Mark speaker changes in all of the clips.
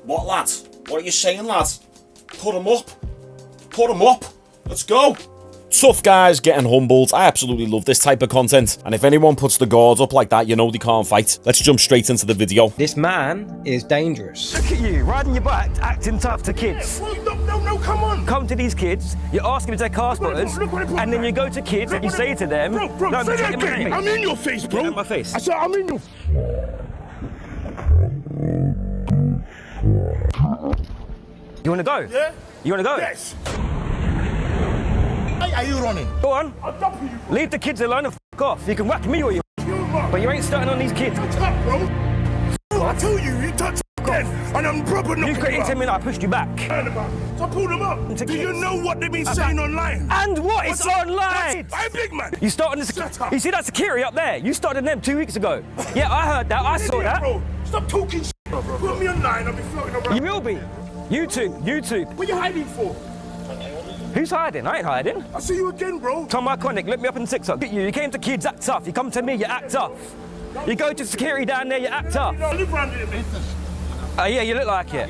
Speaker 1: What, lad? What are you saying, lad? Put him up. Put him up. Let's go. Tough guys getting humbled. I absolutely love this type of content. And if anyone puts the guards up like that, you know they can't fight. Let's jump straight into the video.
Speaker 2: This man is dangerous.
Speaker 3: Look at you, riding your bike, acting tough to kids.
Speaker 4: No, come on.
Speaker 3: Come to these kids, you ask them to take car spotters, and then you go to kids and you say to them...
Speaker 4: Bro,
Speaker 3: no,
Speaker 4: say that again. I'm in your face, bro.
Speaker 3: Get in my face.
Speaker 4: I said I'm in your...
Speaker 3: You want to go?
Speaker 4: Yeah?
Speaker 3: You want to go?
Speaker 4: Yes. Why are you running?
Speaker 3: Go on.
Speaker 4: I'll dump you.
Speaker 3: Leave the kids alone and f*** off. You can whack me or you... But you ain't starting on these kids.
Speaker 4: Stop, bro. I told you, you touch again, and I'm proper knocking
Speaker 3: You got
Speaker 4: you
Speaker 3: into
Speaker 4: out.
Speaker 3: me and I pushed you back.
Speaker 4: So I pulled them up. Do you know what they've been saying online?
Speaker 3: And what? It's online.
Speaker 4: I'm big man.
Speaker 3: You started the
Speaker 4: Shut up.
Speaker 3: You see that security up there? You started them 2 weeks ago. Yeah, I heard that. I saw that.
Speaker 4: Bro, stop talking shit, bro. Put me online, I'll be floating around.
Speaker 3: You will be. YouTube.
Speaker 4: What are you hiding for?
Speaker 3: Who's hiding? I ain't hiding.
Speaker 4: I see you again, bro.
Speaker 3: Tom Iconic, look me up in TikTok. Look at you. You came to kids, act tough. You come to me, you act tough. You go to security down there, you act tough.
Speaker 4: I live around here, man.
Speaker 3: Yeah, you look like it.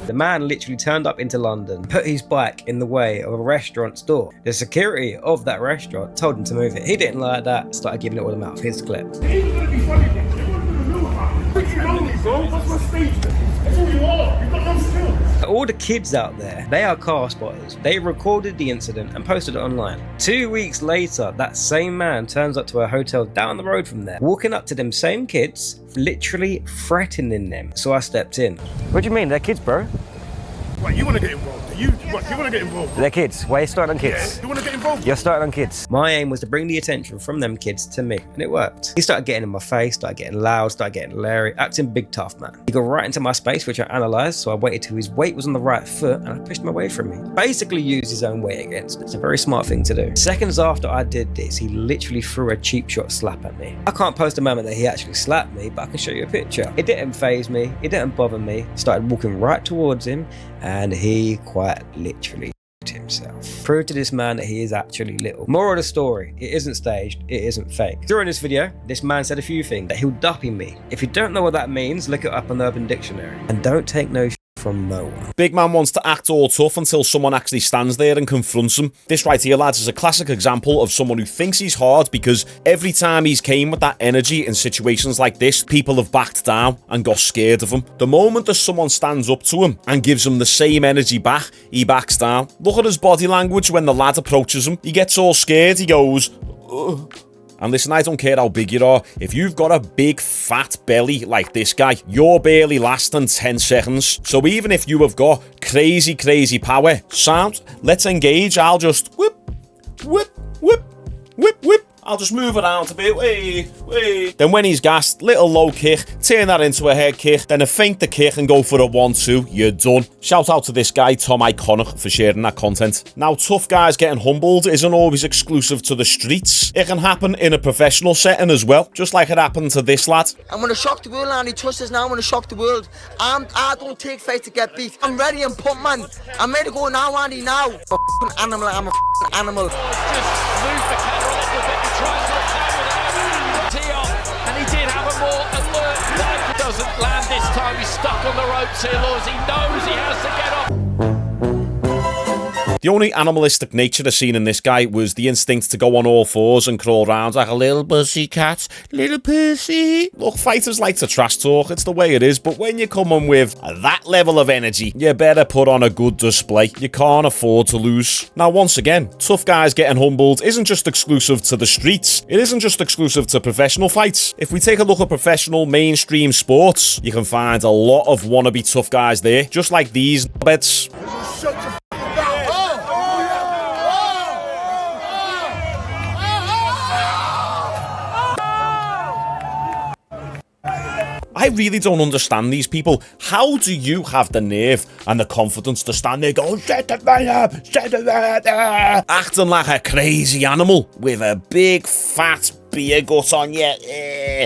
Speaker 2: The man literally turned up into London, put his bike in the way of a restaurant's door. The security of that restaurant told him to move it. He didn't like that, started giving it all the mouth. Here's the clip.
Speaker 4: It ain't gonna be funny, bro. You're gonna know about it. You know me, bro. That's my stage. That's who you are. You've got no skills.
Speaker 2: All the kids out there, they are car spotters. They recorded the incident and posted it online. 2 weeks later, that same man turns up to a hotel down the road from there, walking up to them same kids, literally threatening them. So I stepped in.
Speaker 3: What do you mean? They're kids, bro.
Speaker 4: What, you wanna get involved? You wanna get involved?
Speaker 3: They're kids. Why are you starting on
Speaker 4: Yeah,
Speaker 3: kids?
Speaker 4: you wanna get involved?
Speaker 3: You're starting on kids.
Speaker 2: My aim was to bring the attention from them kids to me, and it worked. He started getting in my face, started getting loud, started getting leery, acting big tough, man. He got right into my space, which I analysed, so I waited till his weight was on the right foot, and I pushed him away from me. Basically used his own weight against it. It's a very smart thing to do. Seconds after I did this, he literally threw a cheap shot slap at me. I can't post a moment that he actually slapped me, but I can show you a picture. It didn't faze me, it didn't bother me. Started walking right towards him, and he quite literally himself. Prove to this man that he is actually little. Moral of the story, it isn't staged, it isn't fake. During this video, this man said a few things, that he'll dupping me. If you don't know what that means, look it up on Urban Dictionary. And don't take no shit from no one.
Speaker 1: Big man wants to act all tough until someone actually stands there and confronts him. This right here, lads, is a classic example of someone who thinks he's hard because every time he's came with that energy in situations like this, people have backed down and got scared of him. The moment that someone stands up to him and gives him the same energy back, he backs down. Look at his body language when the lad approaches him. He gets all scared, he goes, ugh. And listen, I don't care how big you are. If you've got a big fat belly like this guy, you're barely lasting 10 seconds. So even if you have got crazy power, sound, let's engage. I'll just whip. I'll just move around a bit. Wait. Then when he's gassed, little low kick, turn that into a head kick, then a feint the kick and go for a 1-2. You're done. Shout out to this guy, Tom Iconic, for sharing that content. Now, tough guys getting humbled isn't always exclusive to the streets. It can happen in a professional setting as well, just like it happened to this lad.
Speaker 5: I'm gonna shock the world, Andy. Trust us now. I'm gonna shock the world. I don't take fights to get beat. I'm ready and pumped, man. I'm ready to go now, Andy. Now. I'm an animal. I'm a animal.
Speaker 6: Just moved the camera a little bit and tried to attack with tee off, and he did have a more alert play. He doesn't land this time. He's stuck on the ropes here, Laws. He knows he has to get off.
Speaker 1: The only animalistic nature I've seen in this guy was the instinct to go on all fours and crawl around like a little pussy cat. Little pussy. Look, fighters like to trash talk, it's the way it is, but when you come in with that level of energy, you better put on a good display. You can't afford to lose. Now, once again, tough guys getting humbled isn't just exclusive to the streets. It isn't just exclusive to professional fights. If we take a look at professional mainstream sports, you can find a lot of wannabe tough guys there, just like these beds.
Speaker 4: Shut your
Speaker 1: I really don't understand these people. How do you have the nerve and the confidence to stand there going, set the man up, acting like a crazy animal with a big fat beer gut on you,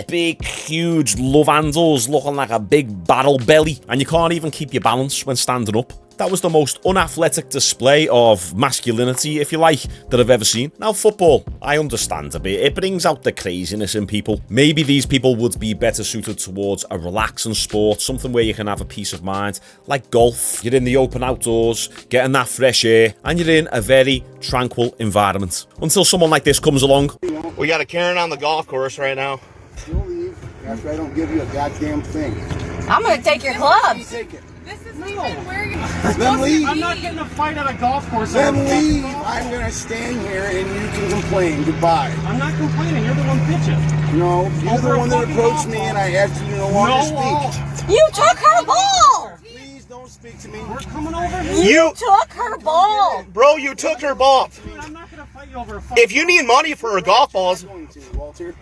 Speaker 1: big huge love handles looking like a big barrel belly, and you can't even keep your balance when standing up? That was the most unathletic display of masculinity, if you like, that I've ever seen. Now, football, I understand a bit. It brings out the craziness in people. Maybe these people would be better suited towards a relaxing sport, something where you can have a peace of mind, like golf. You're in the open outdoors, getting that fresh air, and you're in a very tranquil environment. Until someone like this comes along.
Speaker 7: We got a Karen on the golf course right now.
Speaker 8: You'll leave after I don't give you a goddamn thing.
Speaker 9: I'm gonna take your clubs.
Speaker 8: Take it.
Speaker 9: This isn't even where you're
Speaker 8: Then
Speaker 9: supposed to
Speaker 8: leave.
Speaker 9: be.
Speaker 4: I'm not getting a fight at a golf course.
Speaker 8: Then leave. I'm gonna stand here and you can complain. Goodbye.
Speaker 4: I'm not complaining. You're the one bitching.
Speaker 8: No, you're
Speaker 4: Over
Speaker 8: the
Speaker 4: a
Speaker 8: one that
Speaker 4: fucking
Speaker 8: approached
Speaker 4: golf
Speaker 8: me
Speaker 4: ball.
Speaker 8: and I asked you to no longer
Speaker 4: No,
Speaker 8: speak.
Speaker 9: You took her ball.
Speaker 8: Please don't speak to me.
Speaker 4: we're coming over here.
Speaker 9: You took her ball.
Speaker 7: Bro, you took her ball.
Speaker 4: Dude, I'm not gonna fight you over a fucking.
Speaker 7: If you need money for her golf balls,
Speaker 8: I'm going to, Walter.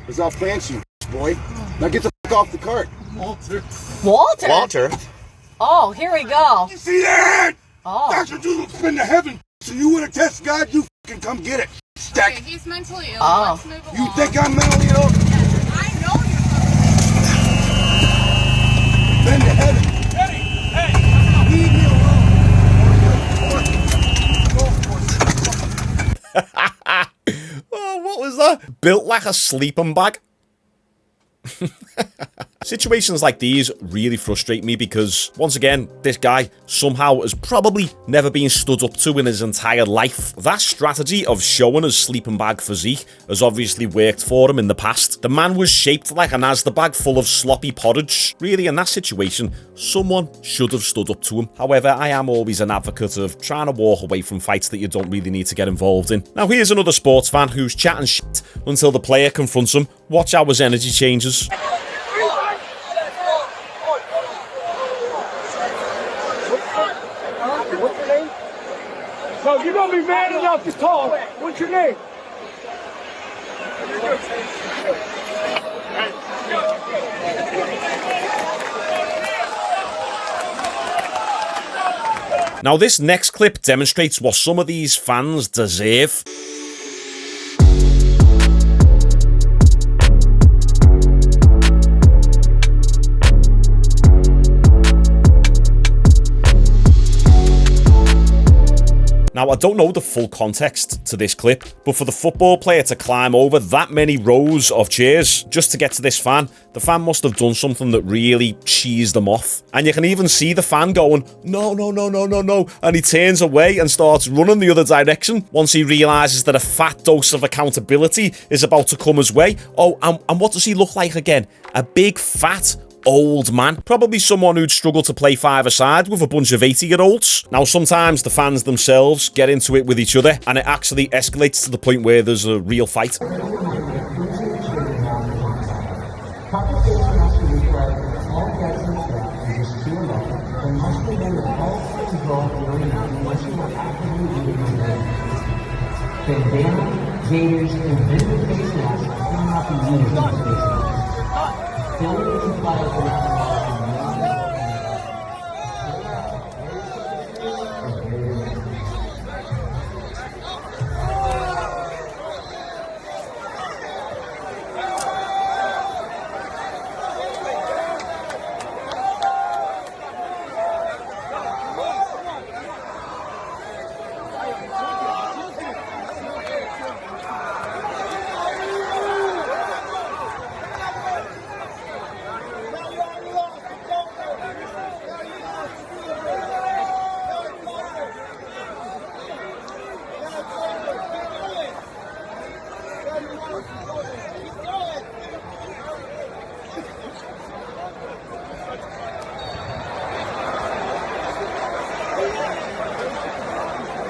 Speaker 8: Because I'll plant you, boy. Now get the fuck off the cart.
Speaker 4: Walter.
Speaker 9: Walter.
Speaker 7: Walter.
Speaker 9: Oh, here we go.
Speaker 8: You see that?
Speaker 9: Oh.
Speaker 8: Dr. Doodle's been to heaven. So you want to test God? You fucking come get it. Stack.
Speaker 10: Okay, he's mentally ill.
Speaker 9: Oh.
Speaker 10: Let's move along.
Speaker 8: You think I'm mentally ill?
Speaker 10: I know you're
Speaker 8: Been to heaven. Leave me alone.
Speaker 1: Oh, what was that? Built like a sleeping bag. Situations like these really frustrate me because, once again, this guy somehow has probably never been stood up to in his entire life. That strategy of showing his sleeping bag physique has obviously worked for him in the past. The man was shaped like an Asda bag full of sloppy porridge. Really, in that situation, someone should have stood up to him. However, I am always an advocate of trying to walk away from fights that you don't really need to get involved in. Now, here's another sports fan who's chatting shit until the player confronts him. Watch how his energy changes.
Speaker 4: So you're gonna be man enough to talk. What's your name?
Speaker 1: Now, this next clip demonstrates what some of these fans deserve. Now, I don't know the full context to this clip, but for the football player to climb over that many rows of chairs just to get to this fan, the fan must have done something that really cheesed them off. And you can even see the fan going, no, no, no, no, no, no. And he turns away and starts running the other direction once he realises that a fat dose of accountability is about to come his way. Oh, and what does he look like again? A big, fat, old man, probably someone who'd struggle to play five-a-side with a bunch of 80-year-olds. Now, sometimes the fans themselves get into it with each other, and it actually escalates to the point where there's a real fight.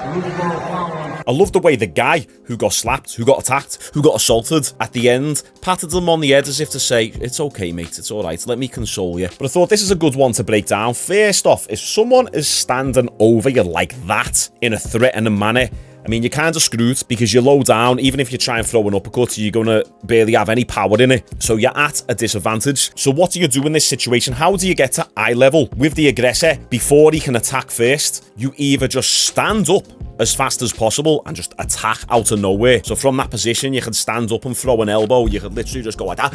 Speaker 1: I love the way the guy who got slapped, who got attacked, who got assaulted, at the end, patted him on the head as if to say, it's okay, mate, it's alright, let me console you. But I thought this is a good one to break down. First off, if someone is standing over you like that, in a threatening manner, I mean, you're kind of screwed because you're low down. Even if you try and throw an uppercut, you're going to barely have any power in it. So you're at a disadvantage. So what do you do in this situation? How do you get to eye level with the aggressor before he can attack first? You either just stand up as fast as possible and just attack out of nowhere. So from that position, you can stand up and throw an elbow. You can literally just go like that,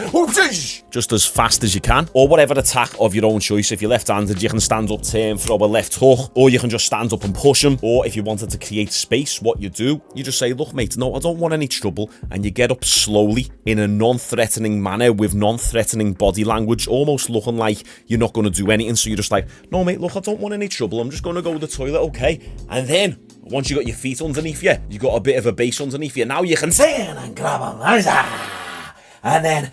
Speaker 1: just as fast as you can. Or whatever attack of your own choice. If you're left-handed, you can stand up, turn, throw a left hook, or you can just stand up and push him. Or if you wanted to create space, what you do, you just say, look, mate, no, I don't want any trouble. And you get up slowly in a non-threatening manner with non-threatening body language, almost looking like you're not going to do anything. So you're just like, no, mate, look, I don't want any trouble. I'm just going to go to the toilet, okay? And then once you got your feet underneath you, you got a bit of a base underneath you. Now you can turn and grab him. And then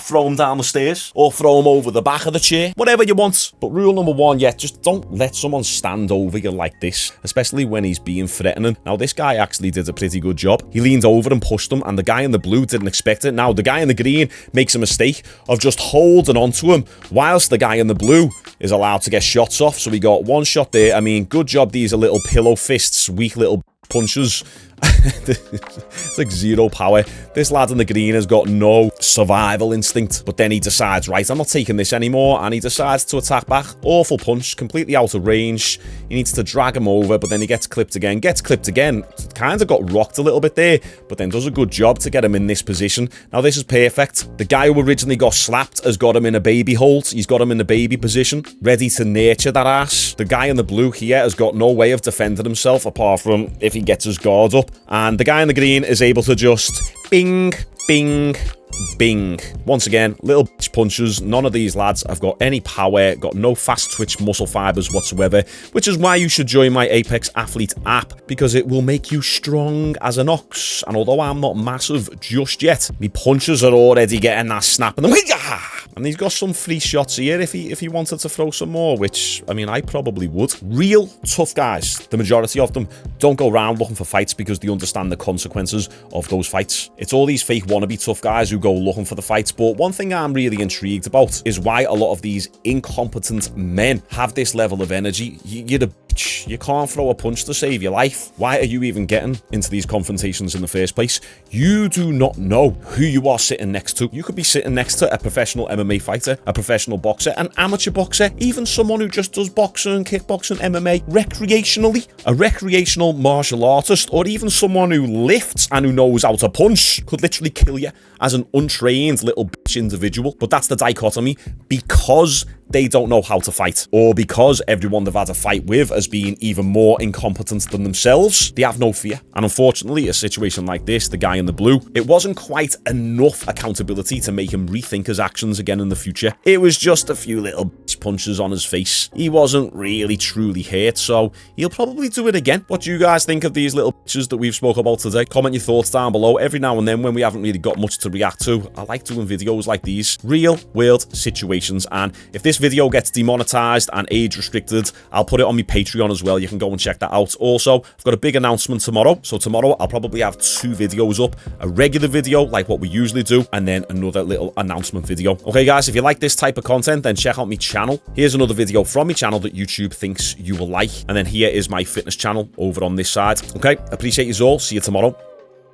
Speaker 1: throw him down the stairs or throw him over the back of the chair, whatever you want. But rule number one, yeah, just don't let someone stand over you like this, especially when he's being threatening. Now, this guy actually did a pretty good job. He leaned over and pushed him, and the guy in the blue didn't expect it. Now, the guy in the green makes a mistake of just holding onto him, whilst the guy in the blue is allowed to get shots off. So we got one shot there. I mean, good job. These are little pillow fists, weak little punches. It's like zero power. This lad in the green has got no survival instinct, but then he decides, right, I'm not taking this anymore, and he decides to attack back. Awful punch, completely out of range. He needs to drag him over, but then he gets clipped again, kind of got rocked a little bit there, but then does a good job to get him in this position. Now, this is perfect. The guy who originally got slapped has got him in a baby hold. He's got him in a baby position, ready to nurture that ass. The guy in the blue here has got no way of defending himself apart from if he gets his guard up. And the guy in the green is able to just bing, bing, bing. Once again, little bitch punches. None of these lads have got any power, got no fast twitch muscle fibers whatsoever, which is why you should join my Apex Athlete app, because it will make you strong as an ox. And although I'm not massive just yet, me punches are already getting that snap, and he's got some free shots here if he wanted to throw some more, which, I mean, I probably would. Real tough guys, the majority of them, don't go around looking for fights because they understand the consequences of those fights. It's all these fake wannabe tough guys who go looking for the fights. But one thing I'm really intrigued about is why a lot of these incompetent men have this level of energy. You're the bitch. You can't throw a punch to save your life. Why are you even getting into these confrontations in the first place? You do not know who you are sitting next to. You could be sitting next to a professional MMA fighter, a professional boxer, an amateur boxer, even someone who just does boxing, kickboxing, MMA recreationally, a recreational martial artist, or even someone who lifts and who knows how to punch could literally kill you as an untrained little bitch individual. But that's the dichotomy, because they don't know how to fight, or because everyone they've had a fight with has been even more incompetent than themselves, they have no fear. And unfortunately, a situation like this, the guy in the blue, it wasn't quite enough accountability to make him rethink his actions again in the future. It was just a few little bitch punches on his face. He wasn't really truly hurt, so he'll probably do it again. What do you guys think of these little bitches that we've spoke about today? Comment your thoughts down below. Every now and then, when we haven't really got much to react to, I like doing videos like these, real world situations. And if this video gets demonetized and age restricted, I'll put it on my Patreon as well. You can go and check that out. Also, I've got a big announcement tomorrow. So tomorrow I'll probably have 2 videos up, a regular video like what we usually do, and then another little announcement video. Okay guys, if you like this type of content, then check out my channel. Here's another video from my channel that YouTube thinks you will like, and then here is my fitness channel over on this side. Okay, appreciate you all. See you tomorrow.